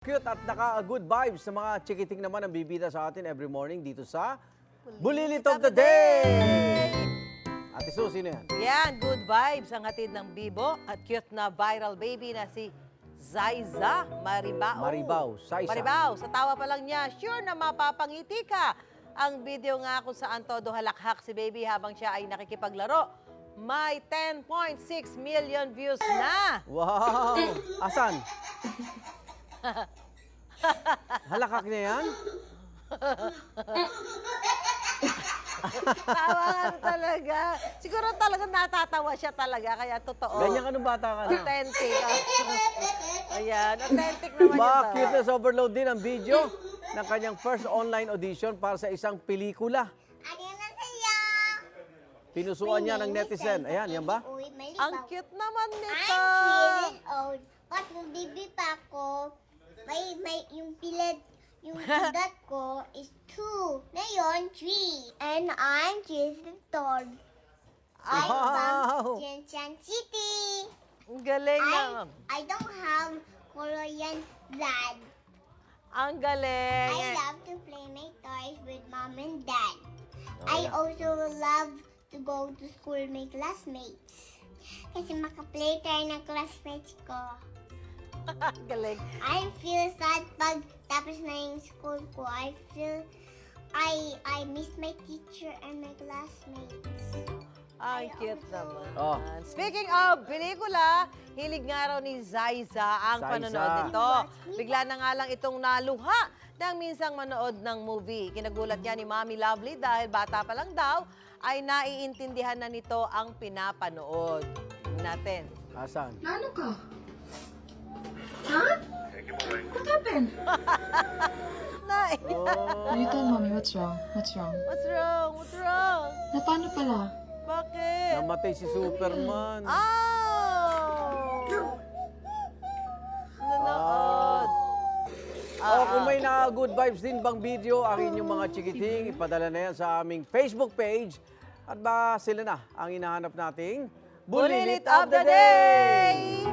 Cute at naka-good vibes sa mga chikiting naman ang bibida sa atin every morning dito sa Bulilit of the Day! Ate Su, sino yan? Yan, good vibes ang hatid ng Bibo at cute na viral baby na si Zaiza Maribao. Maribaw, Sa tawa pa lang niya, sure na mapapangiti ka. Ang video nga kung saan todo halakhak si baby habang siya ay nakikipaglaro. May 10.6 million views na. Wow! Asan? Halakak niya yan? Tawa nga talaga. Siguro talaga natatawa siya talaga, kaya totoo. Ganyan ka nung bata ka na. Authentic. Ayan, authentic naman yun. Bakit na overload din ang video ng kanyang first online audition para sa isang pelikula. Pinusuan niya ng netizen. Ayan, yan ba? Ang cute naman nito. I'm 3 years old. Pag baby pa ako, yung pilad, yung ugat ko is 2. Ngayon, 3. And I'm Tristan. I'm Wow! from Jianshan City. Ang galing naman. I don't have Korean blood. Ang galing. I love to play my toys with mom and dad. I also love to go to school with my classmates. Kasi makaplay tayo ng classmates ko. Ang galing. I feel sad pag tapos na yung school ko. I miss my teacher and my classmates. Ang cute naman. Oh. Speaking of pelikula, hilig nga raw ni Zaiza ang Zaiza. panonood nito. Bigla na nga lang itong naluha nang minsang manood ng movie. Kinagulat niya ni Mommy Lovely dahil bata pa lang daw ay naiintindihan na nito ang pinapanood. Tingnan natin. Asan? Ano ka? Ha? What happened? Oh. You tell mommy what's wrong. What's wrong? What's wrong? What's wrong? Na paano pala? Bakit? Namatay si Superman. Oh! Nanood. Kung may na-good vibes din bang video ang inyong mga chikiting, ipadala na yan sa aming Facebook page. At ba sila na ang hinahanap nating Bulilit of the Day!